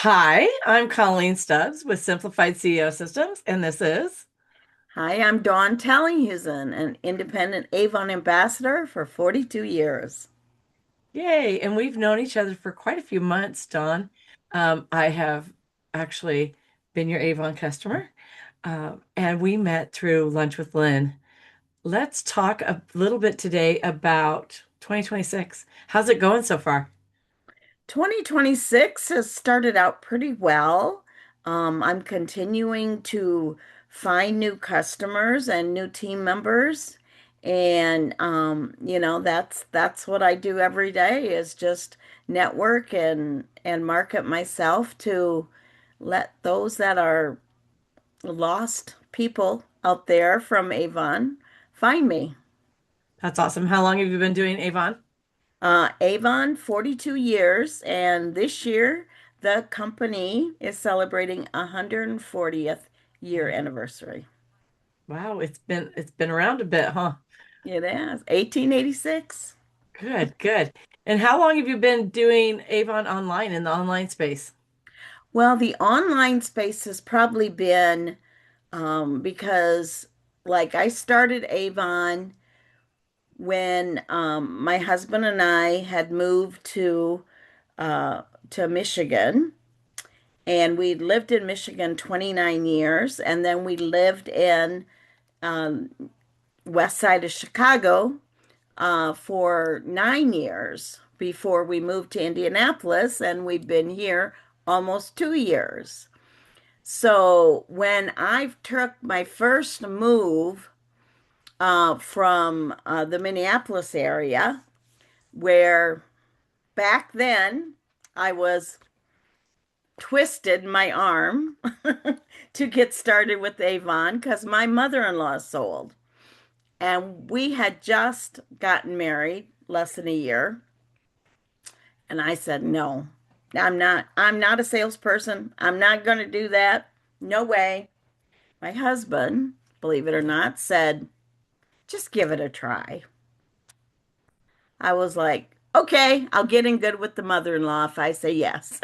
Hi, I'm Colleen Stubbs with Simplified CEO Systems, and this is Hi, I'm Dawn Tellinghusen, an independent Avon ambassador for 42 years. Yay. And we've known each other for quite a few months, Dawn. I have actually been your Avon customer, and we met through Lunch with Lynn. Let's talk a little bit today about 2026. How's it going so far? 2026 has started out pretty well. I'm continuing to find new customers and new team members. And that's what I do every day is just network and market myself to let those that are lost people out there from Avon find me. That's awesome. How long have you been doing Avon? Avon, 42 years, and this year the company is celebrating 140th year anniversary. Wow, it's been around a bit, huh? It is 1886. Good, good. And how long have you been doing Avon online in the online space? Well, the online space has probably been because, like, I started Avon when my husband and I had moved uh, to Michigan. And we lived in Michigan 29 years, and then we lived in um, west side of Chicago for 9 years before we moved to Indianapolis, and we've been here almost 2 years. So when I took my first move from the Minneapolis area, where back then I was twisted my arm to get started with Avon because my mother-in-law sold. And we had just gotten married less than a year. And I said, no, I'm not a salesperson. I'm not going to do that. No way. My husband, believe it or not, said, just give it a try. I was like, okay, I'll get in good with the mother-in-law if I say yes.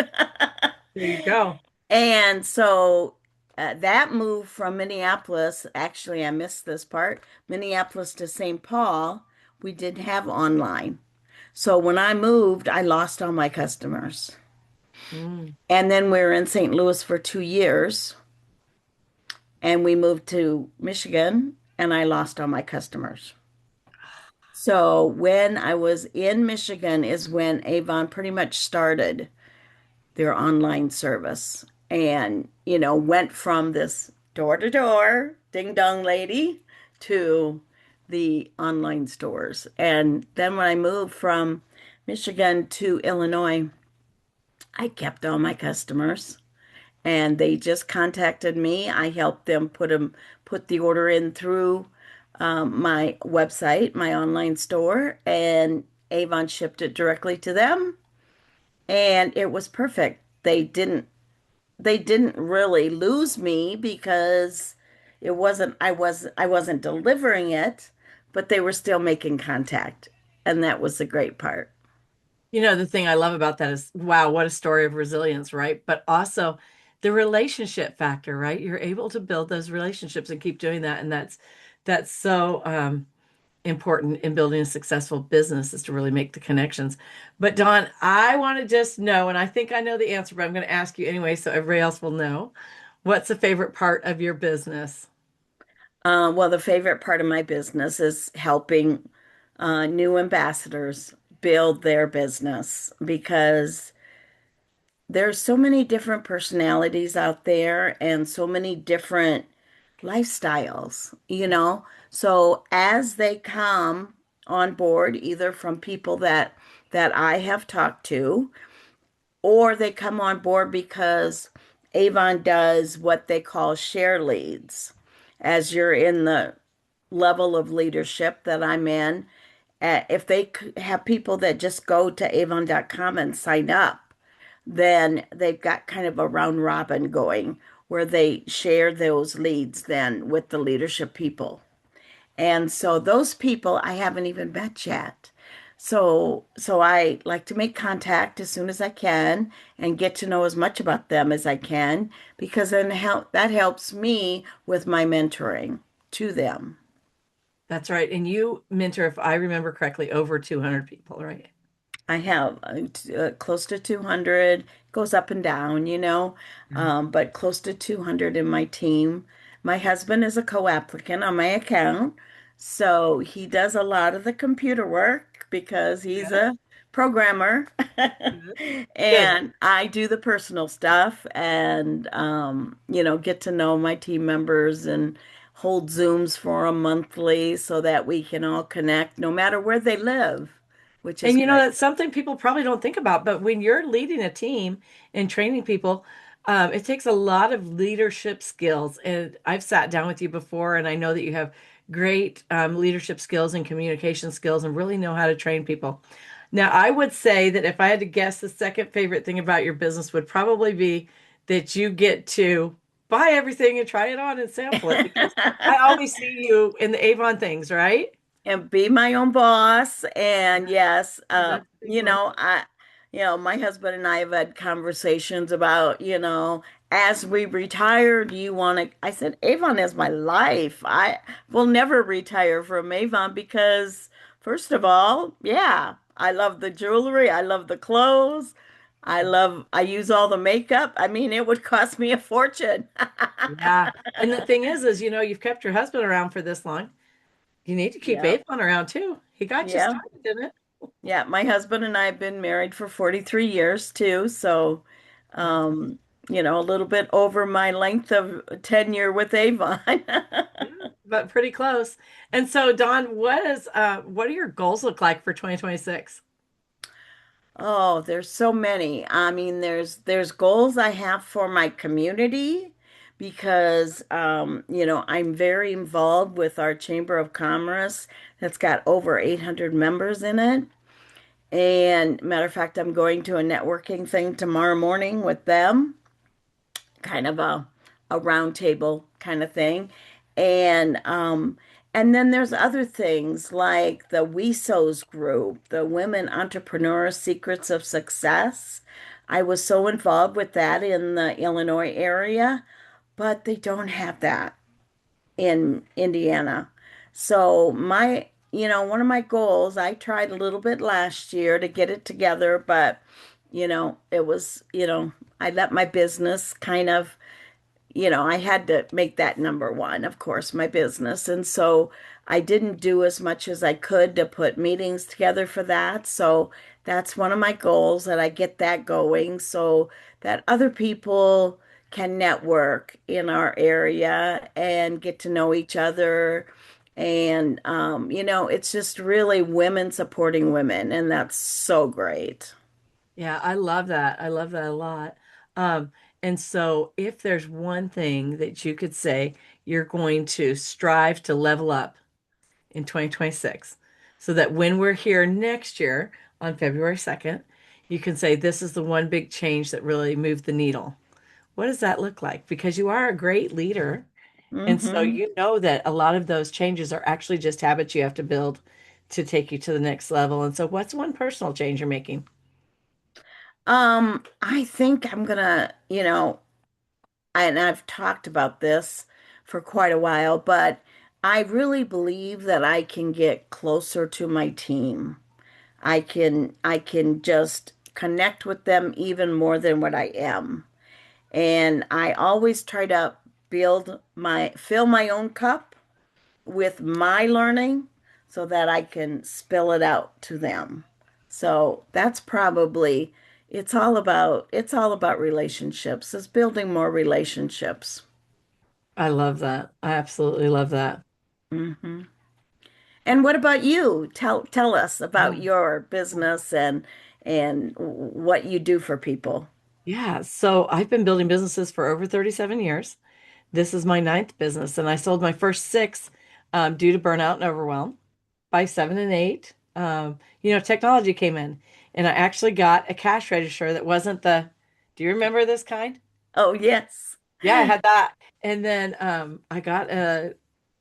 There you go. And so that move from Minneapolis, actually, I missed this part, Minneapolis to St. Paul, we didn't have online. So when I moved, I lost all my customers. Mm. And then we were in St. Louis for 2 years, and we moved to Michigan, and I lost all my customers. So when I was in Michigan is when Avon pretty much started their online service and, went from this door to door ding dong lady to the online stores. And then when I moved from Michigan to Illinois, I kept all my customers and they just contacted me. I helped them put the order in through my website, my online store, and Avon shipped it directly to them, and it was perfect. They didn't really lose me because I wasn't delivering it, but they were still making contact. And that was the great part. The thing I love about that is, wow, what a story of resilience, right? But also the relationship factor, right? You're able to build those relationships and keep doing that. And that's so important in building a successful business is to really make the connections. But Don, I want to just know, and I think I know the answer, but I'm going to ask you anyway, so everybody else will know. What's the favorite part of your business? Well, the favorite part of my business is helping new ambassadors build their business because there's so many different personalities out there and so many different lifestyles. So as they come on board, either from people that I have talked to, or they come on board because Avon does what they call share leads. As you're in the level of leadership that I'm in, if they have people that just go to avon.com and sign up, then they've got kind of a round robin going where they share those leads then with the leadership people. And so those people I haven't even met yet. So I like to make contact as soon as I can and get to know as much about them as I can because then that helps me with my mentoring to them. That's right. And you mentor, if I remember correctly, over 200 people, right? I have close to 200, goes up and down, Yeah. but close to 200 in my team. My husband is a co-applicant on my account, so he does a lot of the computer work because he's Good. a programmer. Good. Good. And I do the personal stuff and, get to know my team members and hold Zooms for them monthly so that we can all connect no matter where they live, which is And great. that's something people probably don't think about, but when you're leading a team and training people, it takes a lot of leadership skills. And I've sat down with you before, and I know that you have great leadership skills and communication skills and really know how to train people. Now, I would say that if I had to guess, the second favorite thing about your business would probably be that you get to buy everything and try it on and sample it because I always see you in the Avon things, right? And be my own boss. And yes, That's a big one. my husband and I have had conversations about, as we retire, do you want to? I said, Avon is my life. I will never retire from Avon because, first of all, yeah, I love the jewelry. I love the clothes. I use all the makeup. I mean, it would cost me a fortune. Yeah. And the thing is, you've kept your husband around for this long. You need to keep Yeah. Avon around too. He got you Yeah. started, didn't it? Yeah, my husband and I have been married for 43 years too, so That's um, a little bit over my length of tenure with Avon. yeah, but pretty close. And so, Dawn, what do your goals look like for 2026? Oh, there's so many. I mean, there's goals I have for my community because I'm very involved with our Chamber of Commerce that's got over 800 members in it. And matter of fact, I'm going to a networking thing tomorrow morning with them, kind of a round table kind of thing. And then there's other things like the WESOS group, the Women Entrepreneur Secrets of Success. I was so involved with that in the Illinois area, but they don't have that in Indiana. So one of my goals, I tried a little bit last year to get it together, but it was, I let my business kind of, I had to make that number one, of course, my business. And so I didn't do as much as I could to put meetings together for that. So that's one of my goals that I get that going so that other people can network in our area and get to know each other. And, it's just really women supporting women. And that's so great. Yeah, I love that. I love that a lot. Um, and so if there's one thing that you could say you're going to strive to level up in 2026, so that when we're here next year on February 2nd, you can say this is the one big change that really moved the needle. What does that look like? Because you are a great leader. And so Hmm. you know that a lot of those changes are actually just habits you have to build to take you to the next level. And so what's one personal change you're making? I think I'm gonna, and I've talked about this for quite a while, but I really believe that I can get closer to my team. I can just connect with them even more than what I am. And I always try to fill my own cup with my learning so that I can spill it out to them. So that's probably it's all about relationships. It's building more relationships. I love that. I absolutely love that. Hmm. And what about you? Tell us about Yeah. your business and what you do for people. Yeah. So I've been building businesses for over 37 years. This is my ninth business, and I sold my first six due to burnout and overwhelm. By seven and eight, technology came in, and I actually got a cash register that wasn't do you remember this kind? Oh, yes. Yeah, I had that. And then I got a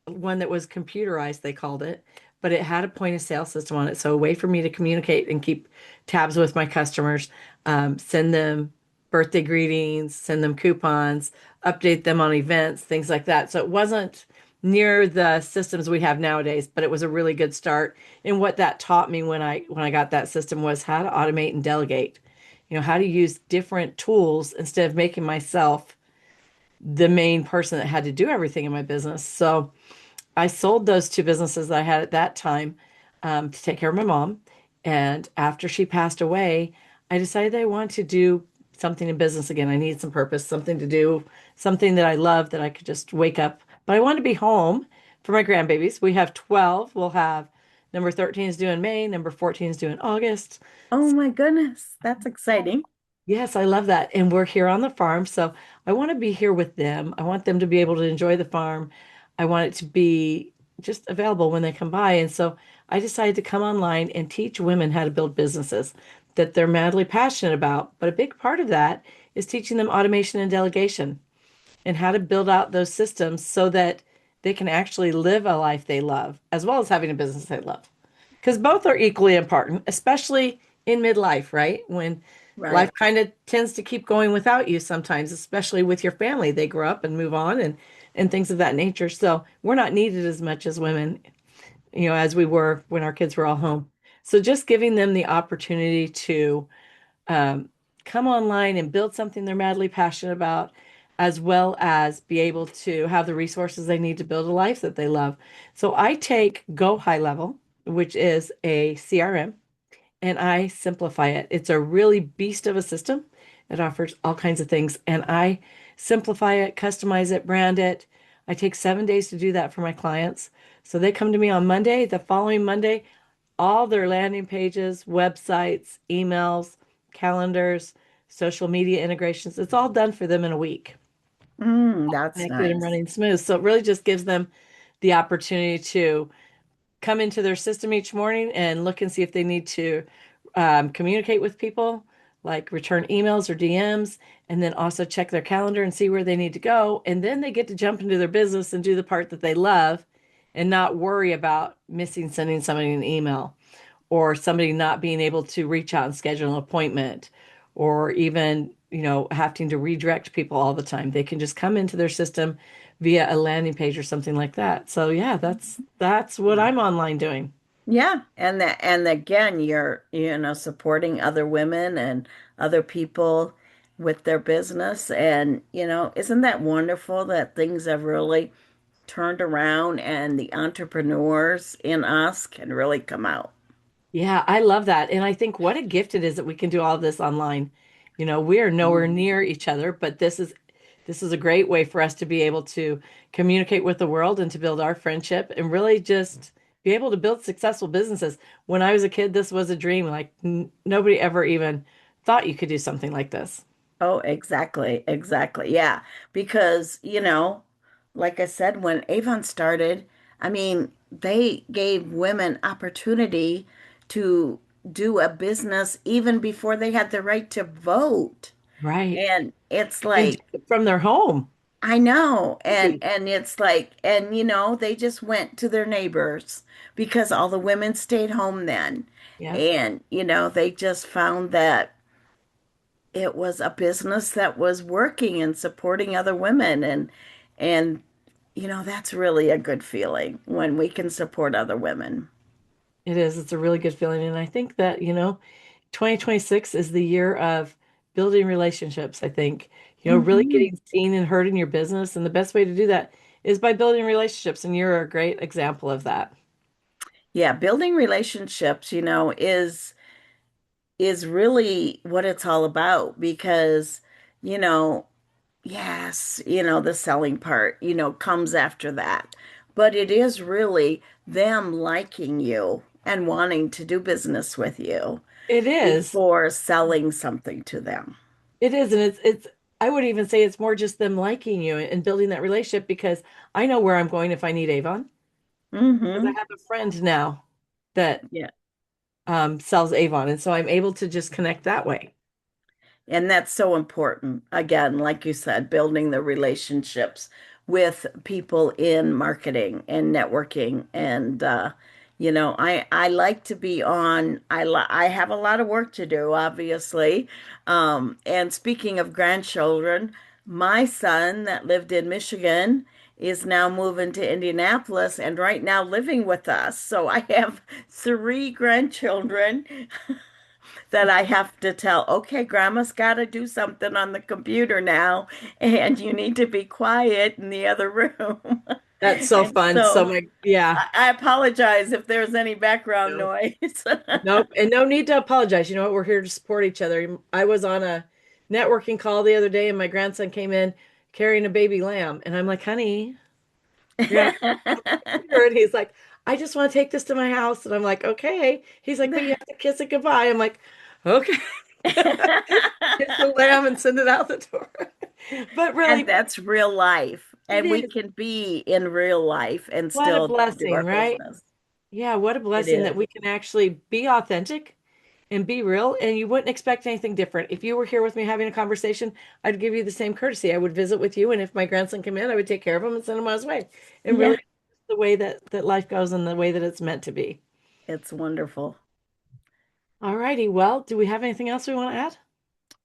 one that was computerized, they called it. but it had a point of sale system on it. So a way for me to communicate and keep tabs with my customers, send them birthday greetings, send them coupons, update them on events, things like that. So it wasn't near the systems we have nowadays, but it was a really good start. And what that taught me when I got that system was how to automate and delegate. How to use different tools instead of making myself the main person that had to do everything in my business. So I sold those two businesses that I had at that time to take care of my mom. And after she passed away, I decided I wanted to do something in business again. I needed some purpose, something to do, something that I love that I could just wake up. But I wanted to be home for my grandbabies. We have 12. We'll have number 13 is due in May, number 14 is due in August. Oh my goodness, that's exciting. Yes, I love that. And we're here on the farm, so I want to be here with them. I want them to be able to enjoy the farm. I want it to be just available when they come by. And so I decided to come online and teach women how to build businesses that they're madly passionate about. But a big part of that is teaching them automation and delegation and how to build out those systems so that they can actually live a life they love, as well as having a business they love. Because both are equally important, especially in midlife, right? When life Right. kind of tends to keep going without you sometimes, especially with your family. They grow up and move on and things of that nature. So we're not needed as much as women, as we were when our kids were all home. So just giving them the opportunity to um, come online and build something they're madly passionate about, as well as be able to have the resources they need to build a life that they love. So I take Go High Level, which is a CRM, and I simplify it. It's a really beast of a system. It offers all kinds of things, and I simplify it, customize it, brand it. I take 7 days to do that for my clients. So they come to me on Monday. The following Monday, all their landing pages, websites, emails, calendars, social media integrations, it's all done for them in a week, That's connected and nice. running smooth. So it really just gives them the opportunity to come into their system each morning and look and see if they need to communicate with people, like return emails or DMs, and then also check their calendar and see where they need to go. And then they get to jump into their business and do the part that they love and not worry about missing sending somebody an email or somebody not being able to reach out and schedule an appointment or even, having to redirect people all the time. They can just come into their system via a landing page or something like that. So yeah, that's what I'm online doing. Yeah, and again, you're, supporting other women and other people with their business. And, isn't that wonderful that things have really turned around and the entrepreneurs in us can really come out? Yeah, I love that. And I think what a gift it is that we can do all of this online. We are nowhere Mhm. near each other, but this is a great way for us to be able to communicate with the world and to build our friendship and really just be able to build successful businesses. When I was a kid, this was a dream. Like nobody ever even thought you could do something like this. Oh, exactly, exactly. Yeah, because, like I said, when Avon started, I mean, they gave women opportunity to do a business even before they had the right to vote. Right. And it's And do like, it from their home. I know, and Easy. and it's like, and they just went to their neighbors because all the women stayed home then. Yeah. And, they just found that it was a business that was working and supporting other women, and that's really a good feeling when we can support other women. It is. It's a really good feeling. And I think that, 2026 is the year of building relationships, I think. Really Hmm. getting seen and heard in your business. And the best way to do that is by building relationships. And you're a great example of that. Yeah, building relationships, is really what it's all about because, you know, yes, the selling part, comes after that. But it is really them liking you and wanting to do business with you It is. before selling something to them. It is. And I would even say it's more just them liking you and building that relationship because I know where I'm going if I need Avon because I Hmm. have a friend now that Yeah. sells Avon. And so I'm able to just connect that way. And that's so important. Again, like you said, building the relationships with people in marketing and networking and I like to be on. I have a lot of work to do, obviously. And speaking of grandchildren, my son that lived in Michigan is now moving to Indianapolis and right now living with us. So I have three grandchildren that I have to tell, okay, grandma's got to do something on the computer now, and you need to be quiet in the other room. That's so And fun. So so my yeah. I apologize if there's any background No. noise. Nope. And no need to apologize. You know what? We're here to support each other. I was on a networking call the other day and my grandson came in carrying a baby lamb. And I'm like, honey, you're gonna have to come here. And he's like, I just want to take this to my house. And I'm like, okay. He's like, but you have to kiss it goodbye. I'm like, okay. Kiss the lamb and send it out the door. But And really, that's real life. it And we is. can be in real life and What a still do blessing, our right? business. Yeah, what a It blessing that is. we can actually be authentic and be real. And you wouldn't expect anything different. If you were here with me having a conversation, I'd give you the same courtesy. I would visit with you, and if my grandson came in, I would take care of him and send him on his way. And really, Yeah, the way that life goes and the way that it's meant to be. it's wonderful. All righty. Well, do we have anything else we want to add?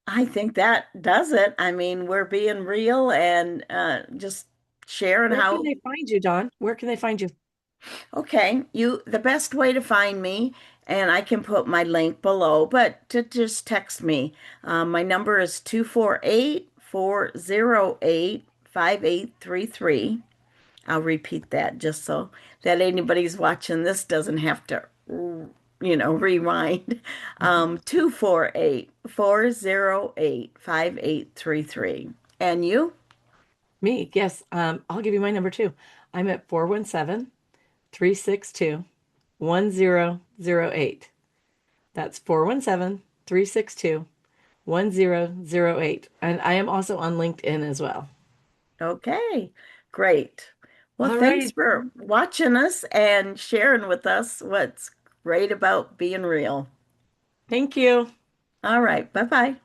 I think that does it. I mean, we're being real and just sharing Where can how. they find you, Don? Where can they find you? Okay, the best way to find me, and I can put my link below, but to just text me. My number is 248-408-5833. I'll repeat that just so that anybody's watching this doesn't have to, rewind. 248-408-5833. And you? Me, yes. I'll give you my number too. I'm at 417-362-1008. That's 417-362-1008. And I am also on LinkedIn as well. Okay, great. Well, All thanks righty. for watching us and sharing with us what's great about being real. Thank you. All right, bye-bye.